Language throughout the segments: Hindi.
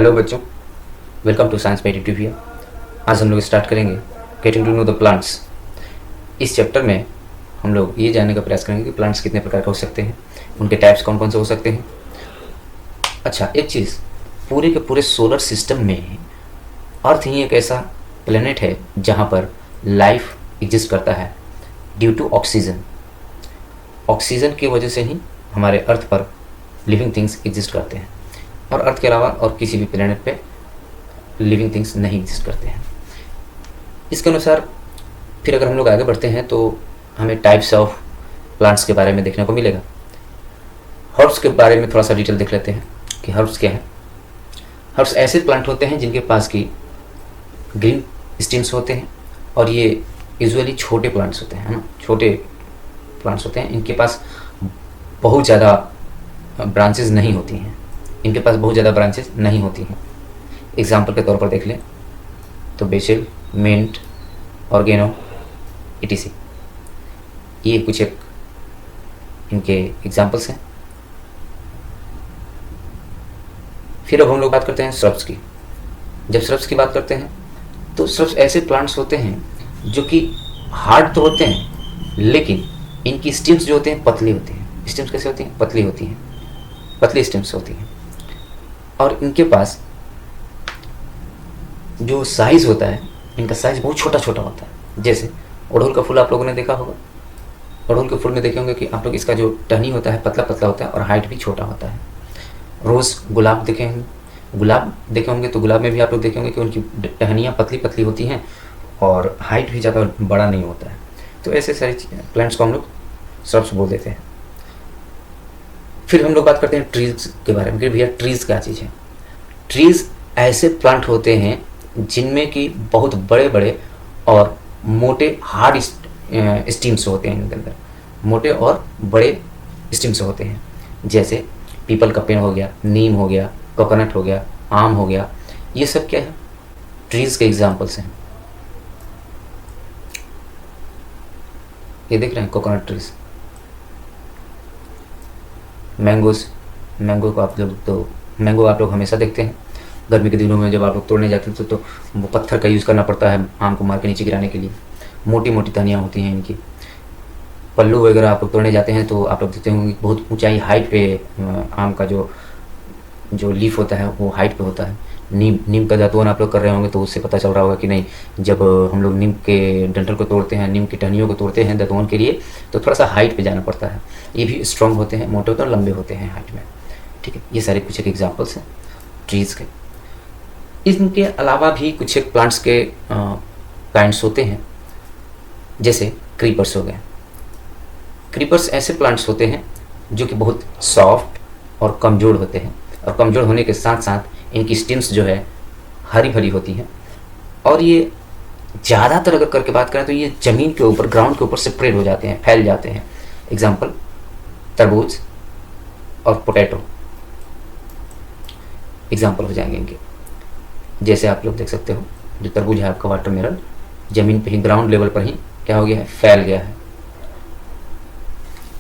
हेलो बच्चों, welcome to science by tutorial. आज हम लोग स्टार्ट करेंगे getting to know the plants. इस चैप्टर में हम लोग ये जानने का प्रयास करेंगे कि प्लांट्स कितने प्रकार के हो सकते हैं, उनके टाइप्स कौन कौन से हो सकते हैं। अच्छा, एक चीज़, पूरे के पूरे सोलर सिस्टम में अर्थ ही एक ऐसा प्लेनेट है जहाँ पर लाइफ एग्जिस्ट करता है ड्यू टू ऑक्सीजन। ऑक्सीजन की वजह से ही हमारे अर्थ पर लिविंग थिंग्स एग्जिस्ट करते हैं, और अर्थ के अलावा और किसी भी प्लेनेट पे लिविंग थिंग्स नहीं एग्जिस्ट करते हैं। इसके अनुसार फिर अगर हम लोग आगे बढ़ते हैं तो हमें टाइप्स ऑफ प्लांट्स के बारे में देखने को मिलेगा। हर्ब्स के बारे में थोड़ा सा डिटेल देख लेते हैं कि हर्ब्स क्या है। हर्ब्स ऐसे प्लांट होते हैं जिनके पास की ग्रीन स्टेम्स होते हैं, और ये यूजुअली छोटे प्लांट्स होते हैं, है ना, छोटे प्लांट्स होते हैं। इनके पास बहुत ज़्यादा ब्रांचेस नहीं होती हैं, एग्जाम्पल के तौर पर देख लें तो बेसिल, मिंट, ऑर्गेनो, etc। ये कुछ एक इनके एग्जाम्पल्स हैं। फिर अब हम लोग बात करते हैं श्रब्स की। जब श्रब्स की बात करते हैं तो श्रब्स ऐसे प्लांट्स होते हैं जो कि हार्ड तो होते हैं, लेकिन इनकी स्टेम्स जो होते हैं पतली होती हैं। स्टेम्स कैसे होती हैं? पतली होती हैं, पतली स्टेम्स होती हैं। और इनके पास जो साइज़ होता है, इनका साइज़ बहुत छोटा छोटा होता है। जैसे अड़हुल का फूल आप लोगों ने देखा होगा, अड़हुल के फूल में देखे होंगे कि आप लोग इसका जो टहनी होता है पतला पतला होता है और हाइट भी छोटा होता है। रोज़, गुलाब देखे होंगे, तो गुलाब में भी आप लोग देखे होंगे कि उनकी टहनियाँ पतली पतली होती हैं और हाइट भी ज़्यादा बड़ा नहीं होता है। तो ऐसे सारी प्लांट्स को हम लोग श्रब्स बोल देते हैं। फिर हम लोग बात करते हैं ट्रीज़ के बारे में कि भैया ट्रीज़ क्या चीज़ है। ट्रीज़ ऐसे प्लांट होते हैं जिनमें कि बहुत बड़े बड़े और मोटे हार्ड स्टीम्स होते हैं। इनके अंदर मोटे और बड़े स्टीम्स होते हैं। जैसे पीपल का पेड़ हो गया, नीम हो गया, कोकोनट हो गया, आम हो गया। ये सब क्या है? ट्रीज़ के एग्जाम्पल्स हैं। ये देख रहे हैं कोकोनट ट्रीज़। मैंगो को मैंगो आप लोग हमेशा देखते हैं। गर्मी के दिनों में जब आप लोग तोड़ने जाते हैं तो वो पत्थर का यूज़ करना पड़ता है आम को मार के नीचे गिराने के लिए। मोटी मोटी टहनियाँ होती हैं इनकी। पल्लू वगैरह आप लोग तोड़ने जाते हैं तो आप लोग देखते होंगे बहुत ऊंचाई हाइट पे आम का जो लीफ होता है वो हाइट पे होता है। नीम का दातुन आप लोग कर रहे होंगे तो उससे पता चल रहा होगा कि नहीं, जब हम लोग नीम के डंठल को तोड़ते हैं, नीम की टहनियों को तोड़ते हैं दातुन के लिए, तो थोड़ा सा हाइट पे जाना पड़ता है। ये भी स्ट्रॉन्ग होते हैं, मोटे होते हैं और लंबे होते हैं हाइट में। ठीक है, ये सारे कुछ एक एग्जाम्पल्स हैं ट्रीज़ के। इनके अलावा भी कुछ एक प्लांट्स के काइंड्स होते हैं, जैसे क्रीपर्स हो गए। क्रीपर्स ऐसे प्लांट्स होते हैं जो कि बहुत सॉफ्ट और कमज़ोर होते हैं, और कमज़ोर होने के साथ साथ इनकी स्टेम्स जो है हरी भरी होती हैं, और ये ज़्यादातर अगर करके बात करें तो ये ज़मीन के ऊपर, ग्राउंड के ऊपर स्प्रेड हो जाते हैं, फैल जाते हैं। एग्जाम्पल तरबूज और पोटैटो एग्जाम्पल हो जाएंगे इनके। जैसे आप लोग देख सकते हो, जो तरबूज है आपका वाटरमेलन, ज़मीन पे ही, ग्राउंड लेवल पर ही क्या हो गया है? फैल गया है।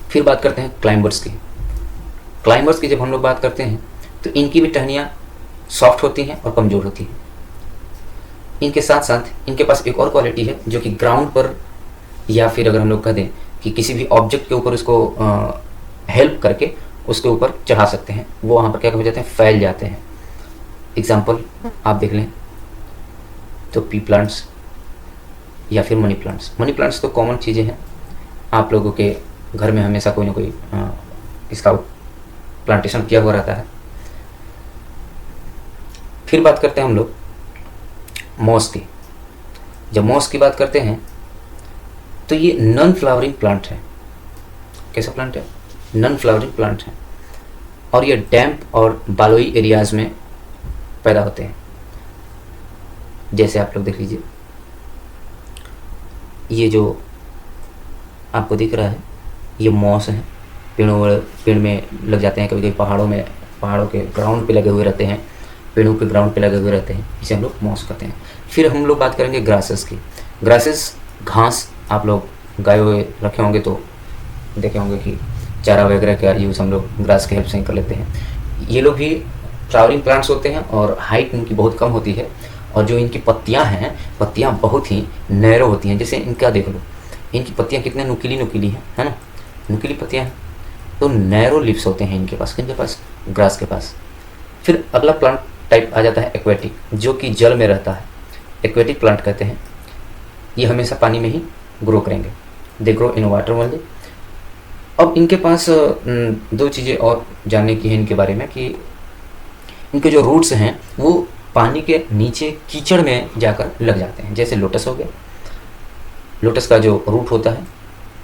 फिर बात करते हैं क्लाइंबर्स की। क्लाइंबर्स की जब हम लोग बात करते हैं तो इनकी भी टहनियाँ सॉफ्ट होती हैं और कमज़ोर होती हैं। इनके साथ साथ इनके पास एक और क्वालिटी है जो कि ग्राउंड पर, या फिर अगर हम लोग कह दें कि किसी भी ऑब्जेक्ट के ऊपर उसको हेल्प करके उसके ऊपर चढ़ा सकते हैं, वो वहाँ पर क्या हो जाते हैं? फैल जाते हैं। एग्जाम्पल आप देख लें तो पी प्लांट्स या फिर मनी प्लांट्स। मनी प्लांट्स तो कॉमन चीज़ें हैं, आप लोगों के घर में हमेशा कोई ना कोई इसका प्लांटेशन किया हुआ रहता है। फिर बात करते हैं हम लोग मॉस की। जब मॉस की बात करते हैं तो ये नॉन फ्लावरिंग प्लांट है। कैसा प्लांट है? नॉन फ्लावरिंग प्लांट है, और ये डैम्प और बालुई एरियाज़ में पैदा होते हैं। जैसे आप लोग देख लीजिए, ये जो आपको दिख रहा है ये मॉस है। पेड़ में लग जाते हैं, कभी कभी पहाड़ों के ग्राउंड पे लगे हुए रहते हैं, पेड़ों के ग्राउंड पे लगे हुए रहते हैं, इसे हम लोग मॉस कहते हैं। फिर हम लोग बात करेंगे ग्रासेस की। ग्रासेस घास आप लोग गाए हुए रखे होंगे तो देखे होंगे कि चारा वगैरह का यूज़ हम लोग ग्रास के हेल्प से ही कर लेते हैं। ये लोग भी फ्लावरिंग प्लांट्स होते हैं और हाइट इनकी बहुत कम होती है, और जो इनकी पत्तियां हैं, पत्तियां बहुत ही नैरो होती हैं। जैसे इनका देख लो, इनकी पत्तियां कितने नुकीली नुकीली हैं, है ना, नुकीली पत्तियां हैं। तो नैरो लिप्स होते हैं इनके पास, किनके पास, ग्रास के पास। फिर अगला प्लांट टाइप आ जाता है एक्वेटिक, जो कि जल में रहता है, एक्वेटिक प्लांट कहते हैं। ये हमेशा पानी में ही ग्रो करेंगे, they grow in water only. अब इनके पास दो चीज़ें और जानने की है इनके बारे में, कि इनके जो रूट्स हैं वो पानी के नीचे कीचड़ में जाकर लग जाते हैं। जैसे लोटस हो गया, लोटस का जो रूट होता है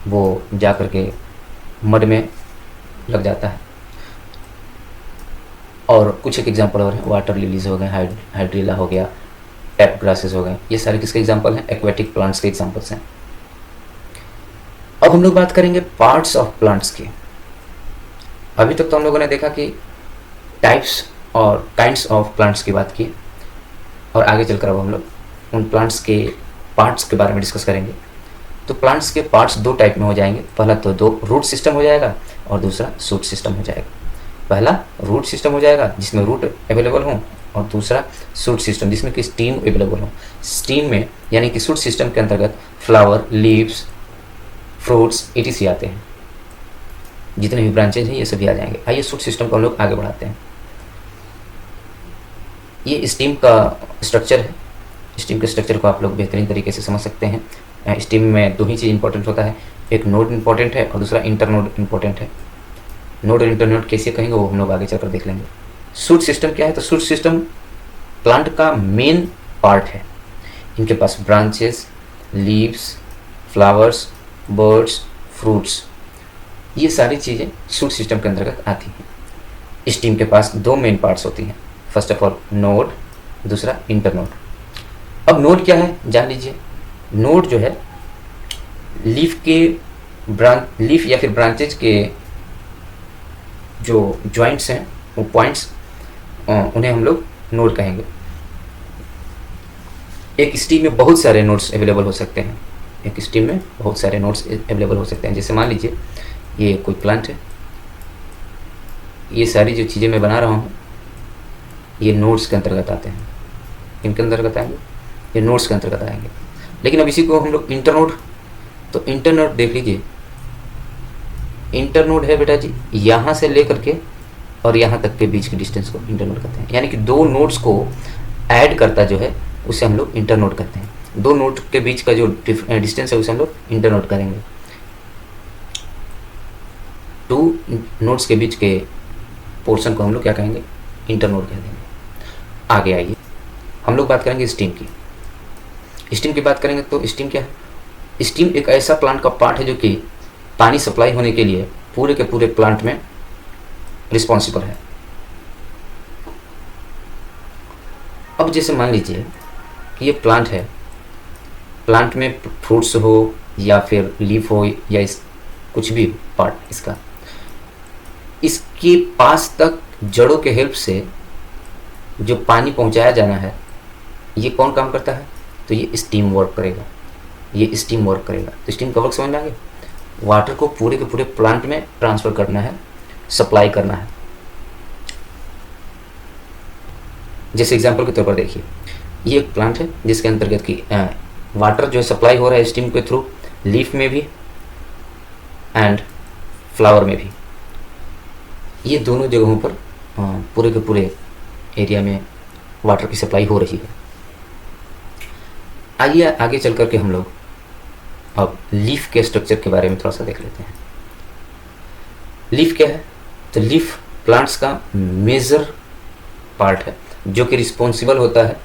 वो जा कर के मड में लग जाता है। और कुछ एक एग्जांपल और हैं, वाटर लिलीज हो गए, हाइड्रिला हो गया, टैप ग्रासेस हो गए। ये सारे किसके एग्जांपल हैं, एक्वेटिक प्लांट्स के एग्जांपल्स हैं। अब हम लोग बात करेंगे पार्ट्स ऑफ प्लांट्स की। अभी तक तो हम लोगों ने देखा कि टाइप्स और काइंड्स ऑफ प्लांट्स की बात की, और आगे चलकर अब हम लोग उन प्लांट्स के पार्ट्स के बारे में डिस्कस करेंगे। तो प्लांट्स के पार्ट्स दो टाइप में हो जाएंगे, पहला तो दो रूट सिस्टम हो जाएगा और दूसरा शूट सिस्टम हो जाएगा। पहला रूट सिस्टम हो जाएगा जिसमें रूट अवेलेबल हो, और दूसरा शूट सिस्टम जिसमें कि स्टीम अवेलेबल हो। स्टीम में यानी कि शूट सिस्टम के अंतर्गत फ्लावर, लीव्स, फ्रूट्स etc आते हैं। जितने भी ब्रांचेज हैं ये सभी आ जाएंगे। आइए शूट सिस्टम को हम लोग आगे बढ़ाते हैं। ये स्टीम का स्ट्रक्चर है। स्टीम के स्ट्रक्चर को आप लोग बेहतरीन तरीके से समझ सकते हैं। स्टीम में दो ही चीज़ इंपॉर्टेंट होता है, एक नोड इंपॉर्टेंट है और दूसरा इंटरनोड इंपॉर्टेंट है। नोड और इंटरनोड कैसे कहेंगे वो हम लोग आगे चलकर देख लेंगे। शूट सिस्टम क्या है, तो शूट सिस्टम प्लांट का मेन पार्ट है। इनके पास branches, leaves, flowers, birds, fruits, ये सारी चीज़ें शूट सिस्टम के अंतर्गत आती हैं। स्टीम के पास दो मेन पार्ट्स होती हैं, फर्स्ट ऑफ ऑल नोड, दूसरा इंटरनोड। अब नोड क्या है जान लीजिए। नोड जो है लीफ के लीफ या फिर ब्रांचेज के जो जॉइंट्स हैं, वो पॉइंट्स, उन्हें हम लोग नोड कहेंगे। एक स्टीम में बहुत सारे नोड्स अवेलेबल हो सकते हैं, एक स्टीम में बहुत सारे नोड्स अवेलेबल हो सकते हैं। जैसे मान लीजिए ये कोई प्लांट है, ये सारी जो चीज़ें मैं बना रहा हूँ ये नोड्स के अंतर्गत आते हैं। इनके अंतर्गत आएंगे, ये नोड्स के अंतर्गत आएंगे। लेकिन अब इसी को हम लोग इंटरनोड, तो इंटरनोड देख लीजिए, इंटरनोड है बेटा जी यहाँ से लेकर के और यहाँ तक के बीच के डिस्टेंस को इंटरनोड कहते हैं। यानी कि दो नोड्स को ऐड करता जो है उसे हम लोग इंटरनोड कहते हैं। दो नोड के बीच का जो डिस्टेंस है उसे हम लोग इंटरनोड करेंगे। टू नोड्स के बीच के पोर्शन को हम लोग क्या कहेंगे, इंटरनोड कह देंगे। आगे आइए हम लोग बात करेंगे स्टीम की। स्टीम की बात करेंगे तो स्टीम क्या है, स्टीम एक ऐसा प्लांट का पार्ट है जो कि पानी सप्लाई होने के लिए पूरे के पूरे प्लांट में रिस्पॉन्सिबल है। अब जैसे मान लीजिए कि ये प्लांट है, प्लांट में फ्रूट्स हो या फिर लीफ हो या कुछ भी पार्ट इसका, इसके पास तक जड़ों के हेल्प से जो पानी पहुंचाया जाना है, ये कौन काम करता है, तो ये स्टीम वर्क करेगा। ये स्टीम वर्क करेगा। तो स्टीम का वर्क समझ में आ गया। वाटर को पूरे के पूरे प्लांट में ट्रांसफ़र करना है, सप्लाई करना है। जैसे एग्जांपल के तौर पर देखिए, ये एक प्लांट है जिसके अंतर्गत की वाटर जो है सप्लाई हो रहा है स्टीम के थ्रू, लीफ में भी एंड फ्लावर में भी। ये दोनों जगहों पर पूरे के पूरे एरिया में वाटर की सप्लाई हो रही है। आइए आगे चल करके हम लोग अब लीफ के स्ट्रक्चर के बारे में थोड़ा सा देख लेते हैं। लीफ क्या है, तो लीफ प्लांट्स का मेजर पार्ट है जो कि रिस्पॉन्सिबल होता है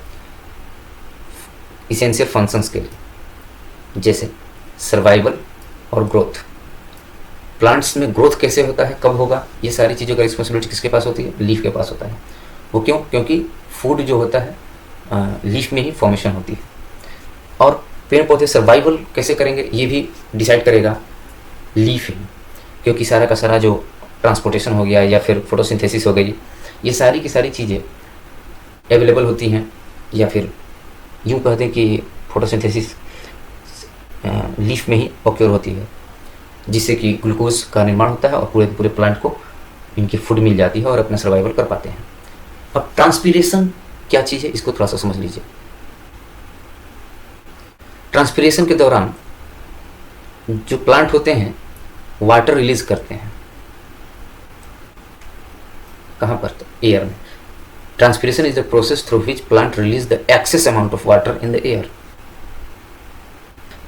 इसेंशियल फंक्शंस के लिए, जैसे सर्वाइवल और ग्रोथ। प्लांट्स में ग्रोथ कैसे होता है, कब होगा, ये सारी चीज़ों का रिस्पॉन्सिबिलिटी किसके पास होती है, लीफ के पास होता है। वो क्यों, क्योंकि फूड जो होता है लीफ में ही फॉर्मेशन होती है। और पेड़ पौधे सर्वाइवल कैसे करेंगे ये भी डिसाइड करेगा लीफ ही, क्योंकि सारा का सारा जो ट्रांसपोर्टेशन हो गया या फिर फोटोसिंथेसिस हो गई, ये सारी की सारी चीज़ें अवेलेबल होती हैं, या फिर यूँ कह दें कि फोटोसिंथेसिस लीफ में ही ऑक्योर होती है, जिससे कि ग्लूकोज का निर्माण होता है और पूरे पूरे प्लांट को इनकी फूड मिल जाती है और अपना सर्वाइवल कर पाते हैं। अब ट्रांसपीरेशन क्या चीज़ है, इसको थोड़ा सा समझ लीजिए। ट्रांसपीरेशन के दौरान जो प्लांट होते हैं वाटर रिलीज करते हैं, कहाँ पर, तो एयर में। Transpiration is the process through which plant release the excess amount of water in the air.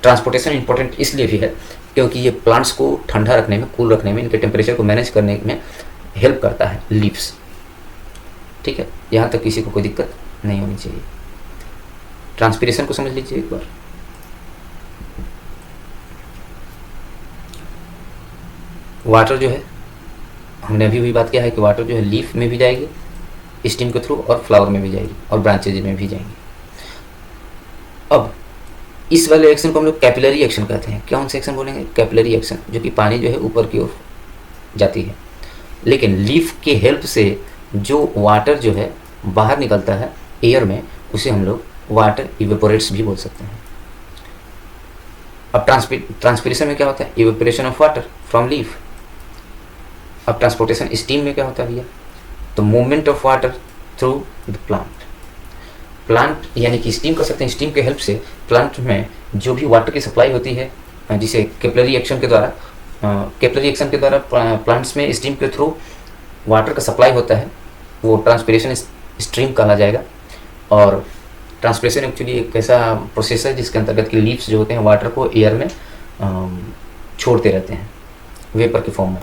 Transportation important इसलिए भी है क्योंकि ये प्लांट्स को ठंडा रखने में, कूल रखने में, इनके टेम्परेचर को मैनेज करने में हेल्प करता है, लीव्स। ठीक है, यहाँ तक किसी को कोई दिक्कत नहीं होनी चाहिए। ट्रांसपीरेशन को समझ लीजिए एक बार। वाटर जो है, हमने अभी भी बात किया है कि वाटर जो है लीफ में भी जाएगी स्टीम के थ्रू, और फ्लावर में भी जाएगी, और ब्रांचेज में भी जाएंगी। अब इस वाले एक्शन को हम लोग कैपिलरी एक्शन कहते हैं। कौन सा एक्शन बोलेंगे? कैपिलरी एक्शन, जो कि पानी जो है ऊपर की ओर जाती है, लेकिन लीफ के हेल्प से जो वाटर जो है बाहर निकलता है एयर में, उसे हम लोग वाटर इवेपोरेट्स भी बोल सकते हैं। अब ट्रांसपीरेशन में क्या होता है? Evaporation of water from leaf. अब ट्रांसपोर्टेशन स्टीम में क्या होता है भैया? तो movement of water through the plant यानी कि स्टीम कर सकते हैं। स्टीम के हेल्प से प्लांट में जो भी वाटर की सप्लाई होती है, जिसे कैपिलरी एक्शन के द्वारा प्लांट्स में स्टीम के थ्रू वाटर का सप्लाई होता है, वो ट्रांसपीरेशन स्ट्रीम कहा जाएगा। और ट्रांसपीरेशन एक्चुअली एक ऐसा प्रोसेस है जिसके अंतर्गत कि लीव्स जो होते हैं वाटर को एयर में छोड़ते रहते हैं वेपर के फॉर्म में।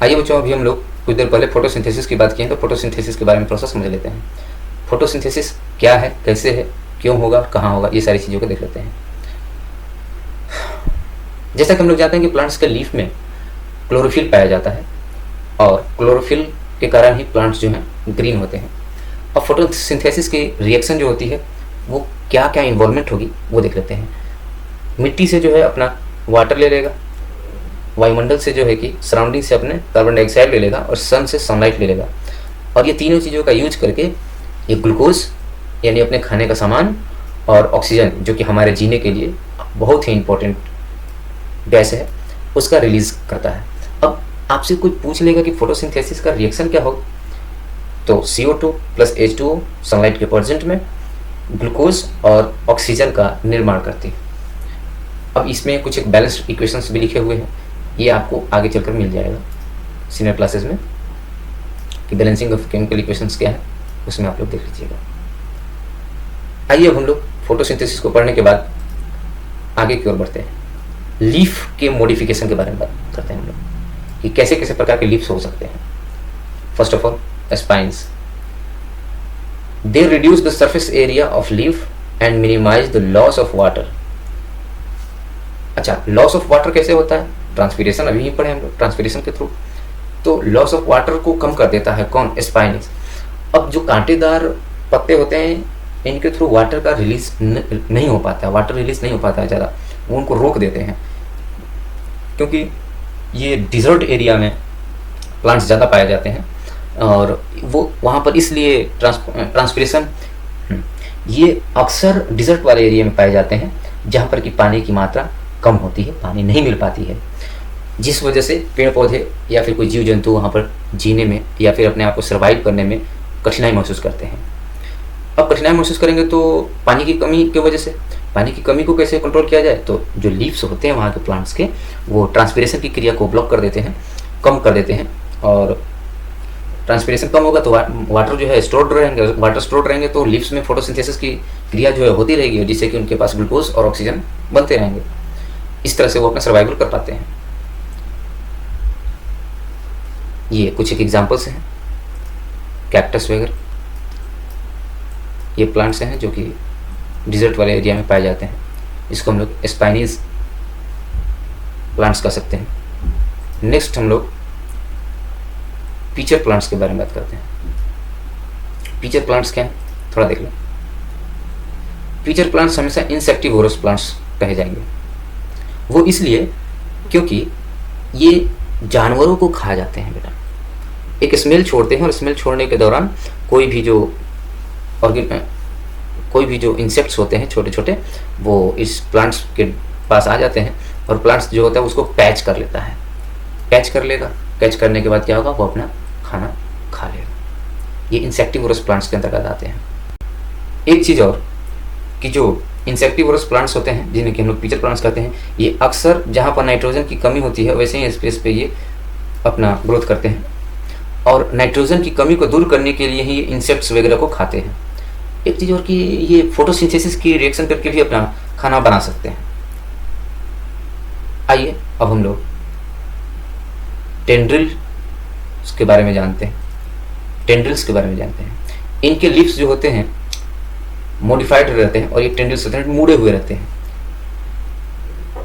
आइए बच्चों, अभी हम लोग कुछ देर पहले फोटोसिंथेसिस की बात की है, तो फोटोसिंथेसिस के बारे में थोड़ा सा समझ लेते हैं। फोटोसिंथेसिस क्या है, कैसे है, क्यों होगा, कहाँ होगा, ये सारी चीज़ों को देख लेते हैं। जैसा कि हम लोग जानते हैं कि प्लांट्स के लीफ में क्लोरोफिल पाया जाता है, और क्लोरोफिल के कारण ही प्लांट्स जो हैं ग्रीन होते हैं। अब फोटोसिंथेसिस की रिएक्शन जो होती है वो क्या क्या इन्वॉल्वमेंट होगी वो देख लेते हैं। मिट्टी से जो है अपना वाटर ले लेगा, वायुमंडल से जो है कि सराउंडिंग से अपने कार्बन डाइऑक्साइड ले लेगा, और सन से सनलाइट ले लेगा, और ये तीनों चीज़ों का यूज करके ये ग्लूकोज यानी अपने खाने का सामान, और ऑक्सीजन जो कि हमारे जीने के लिए बहुत ही इम्पोर्टेंट गैस है, उसका रिलीज करता है। अब आपसे कोई पूछ लेगा कि फोटोसिंथेसिस का रिएक्शन क्या हो, तो CO2 प्लस H2O सनलाइट के प्रेजेंट में ग्लूकोज और ऑक्सीजन का निर्माण करती है। अब इसमें कुछ एक बैलेंस्ड इक्वेशंस भी लिखे हुए हैं, ये आपको आगे चलकर मिल जाएगा सीनियर क्लासेस में कि बैलेंसिंग ऑफ केमिकल इक्वेशंस क्या है, उसमें आप लोग देख लीजिएगा। आइए अब हम लोग फोटोसिंथेसिस को पढ़ने के बाद आगे की ओर बढ़ते हैं। लीफ के मॉडिफिकेशन के बारे में बात करते हैं हम लोग कि कैसे कैसे प्रकार के लीव्स हो सकते हैं। First of all spines, they reduce the surface area of leaf and minimize the loss of water। अच्छा, लॉस ऑफ वाटर कैसे होता है? ट्रांसपीरेशन अभी ही पढ़े हम लोग, ट्रांसपीरेशन के थ्रू। तो लॉस ऑफ वाटर को कम कर देता है कौन? स्पाइनिस। अब जो कांटेदार पत्ते होते हैं इनके थ्रू वाटर का रिलीज नहीं हो पाता है, वाटर रिलीज नहीं हो पाता है ज़्यादा, वो उनको रोक देते हैं, क्योंकि ये डिजर्ट एरिया में प्लांट्स ज़्यादा पाए जाते हैं, और वो वहाँ पर इसलिए ट्रांसपीरेशन ये अक्सर डिजर्ट वाले एरिया में पाए जाते हैं जहाँ पर कि पानी की मात्रा कम होती है, पानी नहीं मिल पाती है, जिस वजह से पेड़ पौधे या फिर कोई जीव जंतु वहाँ पर जीने में या फिर अपने आप को सर्वाइव करने में कठिनाई महसूस करते हैं। अब कठिनाई महसूस करेंगे तो पानी की कमी की वजह से, पानी की कमी को कैसे कंट्रोल किया जाए? तो जो लीव्स होते हैं वहाँ के प्लांट्स के, वो ट्रांसपीरेशन की क्रिया को ब्लॉक कर देते हैं, कम कर देते हैं, और ट्रांसपीरेशन कम होगा तो वाटर जो है स्टोर्ड रहेंगे, वाटर स्टोर्ड रहेंगे तो लीव्स में फोटोसिंथेसिस की क्रिया जो है होती रहेगी, जिससे कि उनके पास ग्लूकोज और ऑक्सीजन बनते रहेंगे। इस तरह से वो अपना सर्वाइवल कर पाते हैं। ये कुछ एक एग्जांपल्स हैं, कैक्टस वगैरह, ये प्लांट्स हैं जो कि डिजर्ट वाले एरिया में पाए जाते हैं। इसको हम लोग स्पाइनीज प्लांट्स कह सकते हैं। नेक्स्ट हम लोग पीचर प्लांट्स के बारे में बात करते हैं। पीचर प्लांट्स क्या हैं थोड़ा देख लें। पीचर प्लांट्स हमेशा इंसेक्टिवोरस प्लांट्स कहे जाएंगे, वो इसलिए क्योंकि ये जानवरों को खा जाते हैं बेटा। एक स्मेल छोड़ते हैं, और स्मेल छोड़ने के दौरान कोई भी जो इंसेक्ट्स होते हैं छोटे छोटे, वो इस प्लांट्स के पास आ जाते हैं, और प्लांट्स जो होता है उसको कैच कर लेता है, कैच कर लेगा। कैच करने के बाद क्या होगा? वो अपना खाना खा लेगा। ये इंसेक्टिवोरस प्लांट्स के अंतर्गत आते हैं। एक चीज़ और कि जो इंसेक्टिवोरस प्लांट्स होते हैं जिन्हें कि हम लोग पिचर प्लांट्स कहते हैं, ये अक्सर जहाँ पर नाइट्रोजन की कमी होती है वैसे ही स्पेस पे ये अपना ग्रोथ करते हैं, और नाइट्रोजन की कमी को दूर करने के लिए ही ये इंसेक्ट्स वगैरह को खाते हैं। एक चीज़ और कि ये फोटोसिंथेसिस की रिएक्शन करके भी अपना खाना बना सकते हैं। आइए अब हम लोग टेंड्रिल्स के बारे में जानते हैं। इनके लिप्स जो होते हैं मॉडिफाइड रहते हैं और ये टेंड्रिल्स होते हैं मुड़े हुए रहते हैं।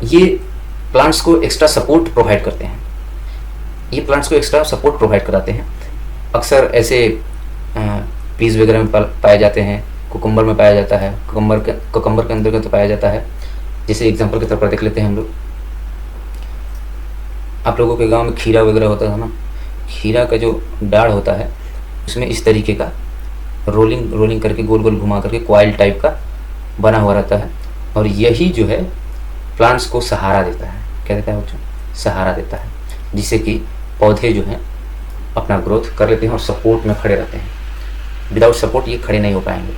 ये प्लांट्स को एक्स्ट्रा सपोर्ट प्रोवाइड करते हैं। कराते हैं। अक्सर ऐसे पीस वगैरह में पाए जाते हैं, कुकुम्बर में पाया जाता है, कुकुम्बर के अंदर तो पाया जाता है। जैसे एग्जांपल के तौर पर देख लेते हैं हम लोग, आप लोगों के गांव में खीरा वगैरह होता था ना, खीरा का जो डाढ़ होता है उसमें इस तरीके का रोलिंग करके गोल गोल घुमा करके कॉइल टाइप का बना हुआ रहता है, और यही जो है प्लांट्स को सहारा देता है। क्या देता है बच्चों? सहारा देता है, जिससे कि पौधे जो हैं अपना ग्रोथ कर लेते हैं और सपोर्ट में खड़े रहते हैं। विदाउट सपोर्ट ये खड़े नहीं हो पाएंगे,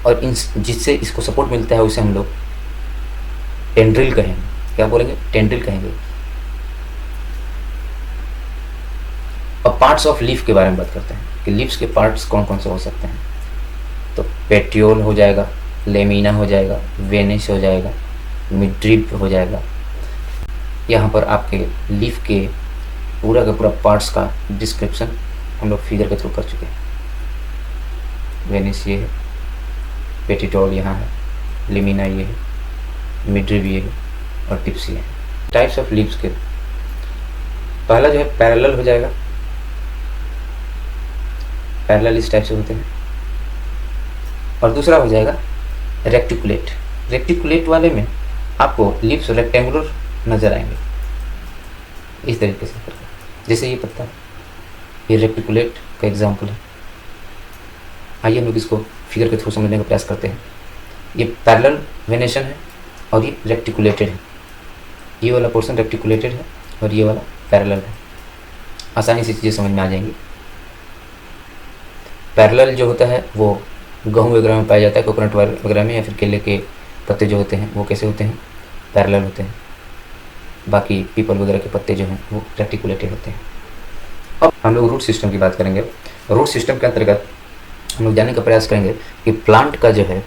और जिससे इसको सपोर्ट मिलता है उसे हम लोग टेंड्रिल कहेंगे। क्या बोलेंगे? टेंड्रिल कहेंगे। अब पार्ट्स ऑफ लीफ के बारे में बात करते हैं कि लीव्स के पार्ट्स कौन कौन से हो सकते हैं। तो पेट्रियोल हो जाएगा, लेमिना हो जाएगा, वेनिस हो जाएगा, मिड्रिप हो जाएगा। यहाँ पर आपके लीफ के पूरा का पूरा पार्ट्स का डिस्क्रिप्शन हम लोग फिगर के थ्रू कर चुके हैं। वेनिस ये है, पेटिटोल यहाँ है, लेमिना ये है, मिड्रिप ये है, और टिप्स ये है। टाइप्स ऑफ लीव्स के पहला जो है पैरेलल हो जाएगा। पैरेलल इस टाइप से होते हैं। और दूसरा हो जाएगा रेक्टिकुलेट। रेक्टिकुलेट वाले में आपको लीव्स रेक्टेंगुलर नजर आएंगे इस तरीके से करके, जैसे ये पत्ता, ये रेक्टिकुलेट का एग्जाम्पल है। आइए हम लोग इसको फिगर के थ्रू समझने का प्रयास करते हैं। ये पैरेलल वेनेशन है और ये रेक्टिकुलेटेड है। ये वाला पोर्शन रेक्टिकुलेटेड है और ये वाला पैरेलल है। आसानी से चीज़ें समझ में आ जाएंगी। पैरेलल जो होता है वो गेहूँ वगैरह में पाया जाता है, कोकोनट वगैरह में, या फिर केले के पत्ते जो होते हैं वो कैसे होते हैं? पैरेलल होते हैं। बाकी पीपल वगैरह के पत्ते जो हैं वो रेक्टिकुलेटेड होते हैं। अब हम लोग रूट सिस्टम की बात करेंगे। रूट सिस्टम के अंतर्गत हम लोग जानने का प्रयास करेंगे कि प्लांट का जो है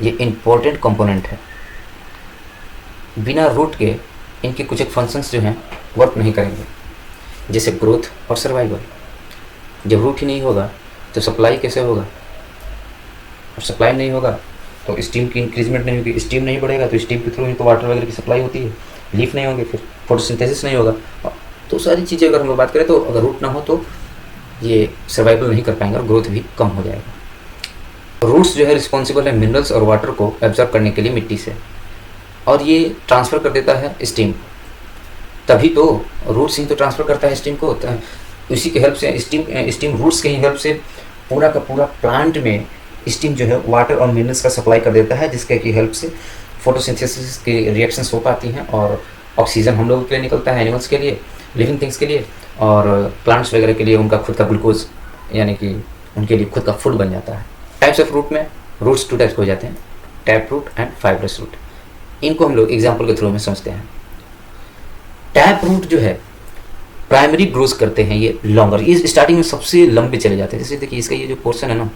ये इम्पोर्टेंट कंपोनेंट है। बिना रूट के इनके कुछ एक फंक्शंस जो हैं वर्क नहीं करेंगे, जैसे ग्रोथ और सर्वाइवल। जब रूट ही नहीं होगा तो सप्लाई कैसे होगा? और सप्लाई नहीं होगा तो स्टीम की इंक्रीजमेंट नहीं होगी। स्टीम नहीं बढ़ेगा तो स्टीम के थ्रू ही तो वाटर वगैरह की सप्लाई होती है। लीफ नहीं होंगे, फिर फोटोसिंथेसिस नहीं होगा। तो सारी चीज़ें अगर हम लोग बात करें तो अगर रूट ना हो तो ये सर्वाइवल नहीं कर पाएंगे और ग्रोथ भी कम हो जाएगा। रूट्स जो है रिस्पॉन्सिबल है मिनरल्स और वाटर को एब्जॉर्ब करने के लिए मिट्टी से, और ये ट्रांसफ़र कर देता है स्टीम। तभी तो रूट्स ही तो ट्रांसफ़र करता है स्टीम को। उसी के हेल्प से स्टीम रूट्स के ही हेल्प से पूरा का पूरा प्लांट में स्टीम जो है वाटर और मिनरल्स का सप्लाई कर देता है, जिसके की हेल्प से फोटोसिंथेसिस की रिएक्शंस हो पाती हैं और ऑक्सीजन हम लोगों के लिए निकलता है, एनिमल्स के लिए, लिविंग थिंग्स के लिए, और प्लांट्स वगैरह के लिए उनका खुद का ग्लूकोज यानी कि उनके लिए खुद का फूड बन जाता है। टाइप्स ऑफ रूट में रूट्स 2 टाइप्स हो जाते हैं, tap root and fibrous root. इनको हम लोग एग्जाम्पल के थ्रू में समझते हैं। टैप रूट जो है प्राइमरी ग्रोथ करते हैं, ये लॉन्गर, ये स्टार्टिंग में सबसे लंबे चले जाते हैं। जैसे देखिए इसका ये जो पोर्शन है ना,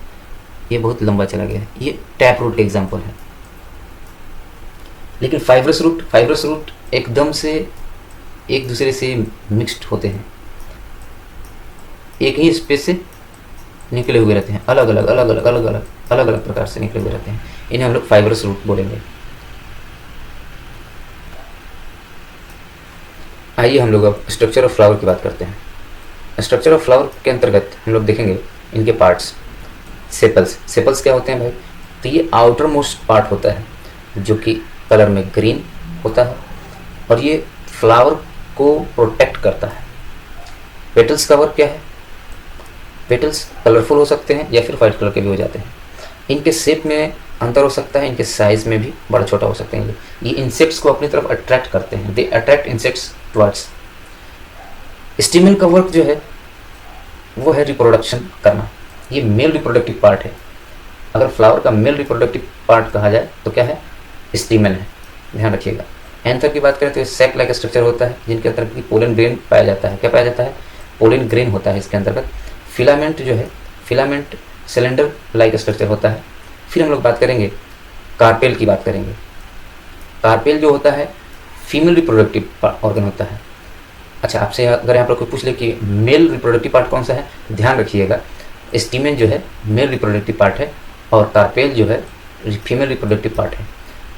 ये बहुत लंबा चला गया है, ये टैप रूट का एग्जाम्पल है। लेकिन फाइब्रस रूट एकदम से एक दूसरे से मिक्स्ड होते हैं, एक ही स्पेस से निकले हुए रहते हैं, अलग अलग प्रकार से निकले हुए रहते हैं। इन्हें हम लोग फाइब्रस रूट बोलेंगे। आइए हम लोग अब स्ट्रक्चर ऑफ फ्लावर की बात करते हैं। स्ट्रक्चर ऑफ फ्लावर के अंतर्गत हम लोग देखेंगे इनके पार्ट्स। सेपल्स क्या होते हैं भाई? तो ये आउटर मोस्ट पार्ट होता है जो कि कलर में ग्रीन होता है और ये फ्लावर को प्रोटेक्ट करता है। पेटल्स का वर्क क्या है? पेटल्स कलरफुल हो सकते हैं या फिर वाइट कलर के भी हो जाते हैं। इनके शेप में अंतर हो सकता है, इनके साइज में भी बड़ा छोटा हो सकते हैं। ये इंसेक्ट्स को अपनी तरफ अट्रैक्ट करते हैं, दे अट्रैक्ट इंसेक्ट्स टुवर्ड्स। स्टीमेन का वर्क जो है वो है रिप्रोडक्शन करना। ये मेल रिप्रोडक्टिव पार्ट है। अगर फ्लावर का मेल रिप्रोडक्टिव पार्ट कहा जाए तो क्या है, स्टीमेन है, ध्यान रखिएगा। एंथर की बात करें तो सैक लाइक स्ट्रक्चर होता है जिनके अंतर्गत की पोलन ग्रेन पाया जाता है। क्या पाया जाता है, पोलन ग्रेन होता है इसके अंतर्गत। फिलामेंट जो है, फिलामेंट सिलेंडर लाइक स्ट्रक्चर होता है। फिर हम लोग बात करेंगे कार्पेल की बात करेंगे। कार्पेल जो होता है फीमेल रिप्रोडक्टिव ऑर्गन होता है। अच्छा, आपसे अगर यहाँ पर कोई पूछ ले कि मेल रिप्रोडक्टिव पार्ट कौन सा है, ध्यान रखिएगा स्टीमेन जो है मेल रिप्रोडक्टिव पार्ट है और कार्पेल जो है फीमेल रिप्रोडक्टिव पार्ट है।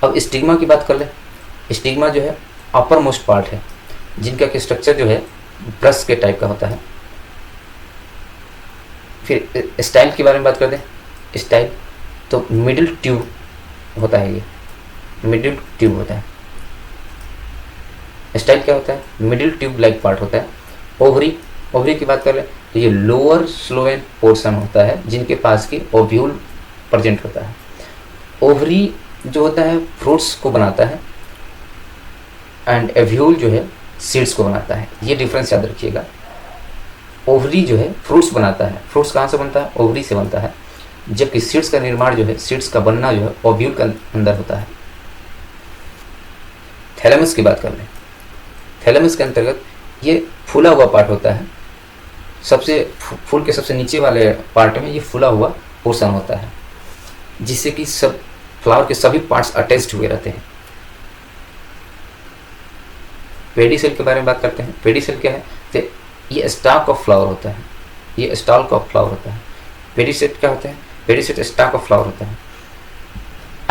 अब स्टिग्मा की बात कर ले। स्टिग्मा जो है अपर मोस्ट पार्ट है जिनका कि स्ट्रक्चर जो है ब्रश के टाइप का होता है। फिर स्टाइल के बारे में बात कर दें। स्टाइल तो मिडिल ट्यूब होता है, ये मिडिल ट्यूब होता है। स्टाइल क्या होता है, मिडिल ट्यूब लाइक पार्ट होता है। ओवरी, ओवरी की बात कर ले तो ये लोअर स्लोएन पोर्शन होता है जिनके पास की ओव्यूल प्रेजेंट होता है। ओवरी जो होता है फ्रूट्स को बनाता है एंड एव्यूल जो है सीड्स को बनाता है। ये डिफरेंस याद रखिएगा। ओवरी जो है फ्रूट्स बनाता है, फ्रूट्स कहाँ से बनता है, ओवरी से बनता है, जबकि सीड्स का निर्माण जो है, सीड्स का बनना जो है ओव्यूल के अंदर होता है। थैलेमस की बात कर लें। थैलेमस के अंतर्गत ये फूला हुआ पार्ट होता है। सबसे फूल के सबसे नीचे वाले पार्ट में ये फूला हुआ पोर्शन होता है जिससे कि सब फ्लावर के सभी पार्ट्स अटैच्ड हुए रहते हैं। पेडिसेल के बारे में बात करते हैं। पेडिसेल क्या है, तो ये स्टॉक ऑफ फ्लावर होता है, ये स्टॉक ऑफ फ्लावर होता है। पेडिसेट क्या होता है, पेडिसेट स्टॉक ऑफ फ्लावर होता है।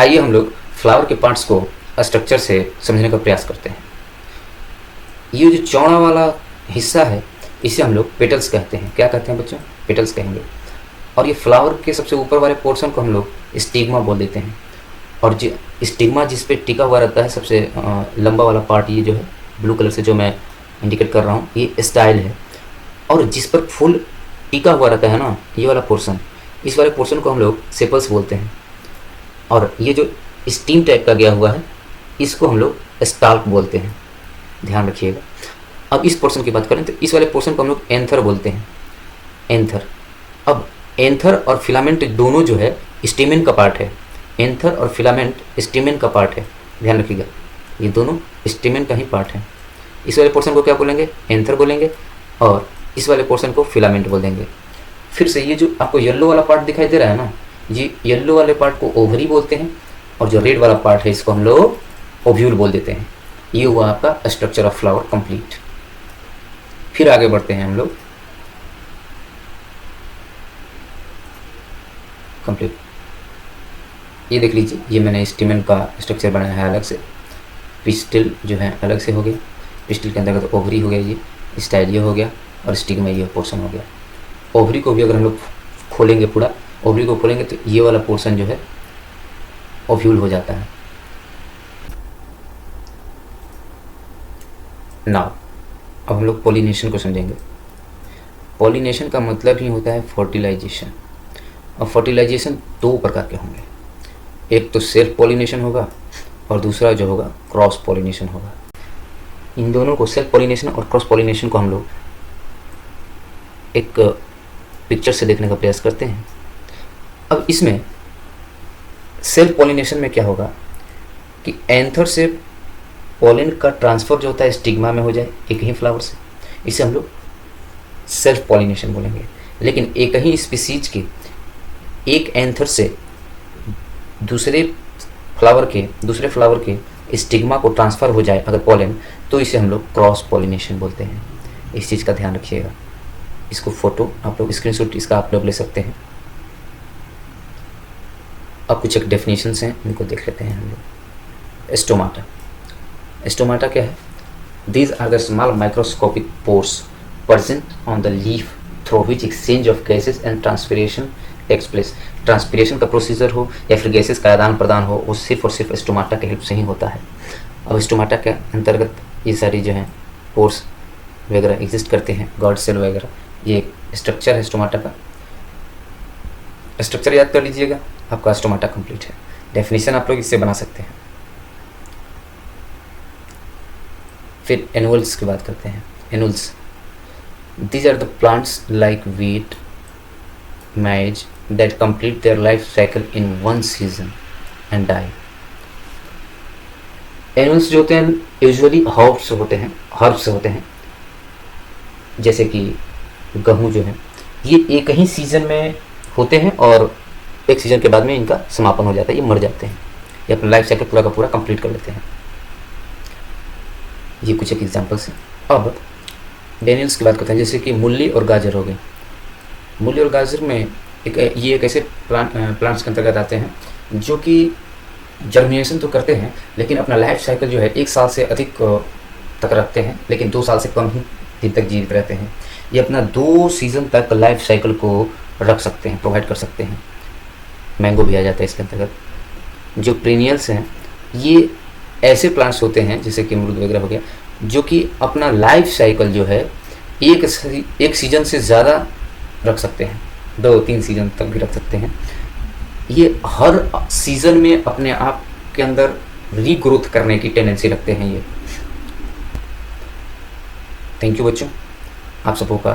आइए हम लोग फ्लावर के पार्ट्स को स्ट्रक्चर से समझने का प्रयास करते हैं। ये जो चौड़ा वाला हिस्सा है इसे हम लोग पेटल्स कहते हैं। क्या कहते हैं बच्चों, पेटल्स कहेंगे। और ये फ्लावर के सबसे ऊपर वाले पोर्शन को हम लोग स्टिग्मा बोल देते हैं। और जो स्टिग्मा जिस पे टिका हुआ रहता है सबसे लंबा वाला पार्ट, ये जो है ब्लू कलर से जो मैं इंडिकेट कर रहा हूँ, ये स्टाइल है। और जिस पर फूल टिका हुआ रहता है ना, ये वाला पोर्शन, इस वाले पोर्शन को हम लोग सेपल्स बोलते हैं। और ये जो स्टीम टाइप का गया हुआ है इसको हम लोग स्टाल्क बोलते हैं, ध्यान रखिएगा। अब इस पोर्शन की बात करें तो इस वाले पोर्शन को हम लोग एंथर बोलते हैं, एंथर। अब एंथर और फिलामेंट दोनों जो है स्टेमेन का पार्ट है। एंथर और फिलामेंट स्टेमेन का पार्ट है, ध्यान रखिएगा, ये दोनों स्टेमेन का ही पार्ट है। इस वाले पोर्शन को क्या बोलेंगे, एंथर बोलेंगे, और इस वाले पोर्शन को फिलामेंट बोल देंगे। फिर से ये जो आपको येलो वाला पार्ट दिखाई दे रहा है ना, ये येलो वाले पार्ट को ओवरी बोलते हैं, और जो रेड वाला पार्ट है इसको हम लोग ओव्यूल बोल देते हैं। ये हुआ आपका स्ट्रक्चर ऑफ फ्लावर कंप्लीट। फिर आगे बढ़ते हैं हम लोग। कंप्लीट, ये देख लीजिए, ये मैंने स्टेमेन का स्ट्रक्चर बनाया है अलग से। पिस्टिल जो है अलग से हो गया, पिस्टिल के अंतर्गत ओवरी हो गया, ये स्टाइल ये हो गया, और स्टिग्मा ये पोर्शन हो गया। ओवरी को भी अगर हम लोग खोलेंगे, पूरा ओवरी को खोलेंगे तो ये वाला पोर्शन जो है ओव्यूल हो जाता है। नाउ अब हम लोग पॉलिनेशन को समझेंगे। पॉलिनेशन का मतलब ही होता है फर्टिलाइजेशन। और फर्टिलाइजेशन दो प्रकार के होंगे, एक तो सेल्फ पॉलिनेशन होगा और दूसरा जो होगा क्रॉस पॉलिनेशन होगा। इन दोनों को, सेल्फ पॉलिनेशन और क्रॉस पॉलिनेशन को हम लोग एक पिक्चर से देखने का प्रयास करते हैं। अब इसमें सेल्फ पॉलिनेशन में क्या होगा कि एंथर से पॉलिन का ट्रांसफ़र जो होता है स्टिग्मा में हो जाए एक ही फ्लावर से, इसे हम लोग सेल्फ पॉलिनेशन बोलेंगे। लेकिन एक ही स्पीसीज के एक एंथर से दूसरे फ्लावर के स्टिग्मा को ट्रांसफ़र हो जाए अगर पॉलिन, तो इसे हम लोग क्रॉस पॉलिनेशन बोलते हैं। इस चीज़ का ध्यान रखिएगा। इसको फोटो आप लोग स्क्रीनशॉट इसका आप लोग ले सकते हैं। अब कुछ एक डेफिनेशंस हैं, इनको देख लेते हैं हम लोग। स्टोमाटा, स्टोमाटा क्या है, these are the small microscopic pores present on the leaf through which exchange of gases and transpiration takes place. Transpiration का प्रोसीजर हो या फिर गैसेज का आदान प्रदान हो, वो सिर्फ और सिर्फ स्टोमाटा के हेल्प से ही होता है। अब स्टोमाटा के अंतर्गत ये सारी जो है पोर्स वगैरह एग्जिस्ट करते हैं, गॉड सेल वगैरह। ये स्ट्रक्चर है स्टोमाटा का। स्ट्रक्चर याद कर लीजिएगा, आपका स्टोमाटा कंप्लीट है। डेफिनेशन आप लोग इससे बना सकते हैं। फिर एनुअल्स की बात करते हैं। Annuals, these are the plants like wheat, maize that complete their life cycle in one season and die. Animals जो होते हैं यूजुअली हर्ब्स होते हैं, जैसे कि गेहूँ जो है ये एक ही सीज़न में होते हैं और एक सीज़न के बाद में इनका समापन हो जाता है, ये मर जाते हैं, ये अपना लाइफ साइकिल पूरा का पूरा कंप्लीट कर लेते हैं। ये कुछ एक एग्जांपल्स हैं। अब डेनियल्स की बात करते हैं, जैसे कि मूली और गाजर हो गए। मूली और गाजर में ये एक ऐसे प्लांट्स के अंतर्गत आते हैं जो कि जर्मिनेशन तो करते हैं लेकिन अपना लाइफ साइकिल जो है 1 साल से अधिक तक रखते हैं, लेकिन 2 साल से कम ही दिन तक जीवित रहते हैं। ये अपना 2 सीज़न तक लाइफ साइकिल को रख सकते हैं, प्रोवाइड कर सकते हैं। मैंगो भी आ जाता है इसके अंतर्गत। जो पेरिनियल्स हैं ये ऐसे प्लांट्स होते हैं जैसे कि अमरूद वगैरह हो गया, जो कि अपना लाइफ साइकिल जो है एक सीज़न से ज़्यादा रख सकते हैं, 2-3 सीज़न तक भी रख सकते हैं। ये हर सीज़न में अपने आप के अंदर रीग्रोथ करने की टेंडेंसी रखते हैं ये। थैंक यू बच्चों, आप सबों का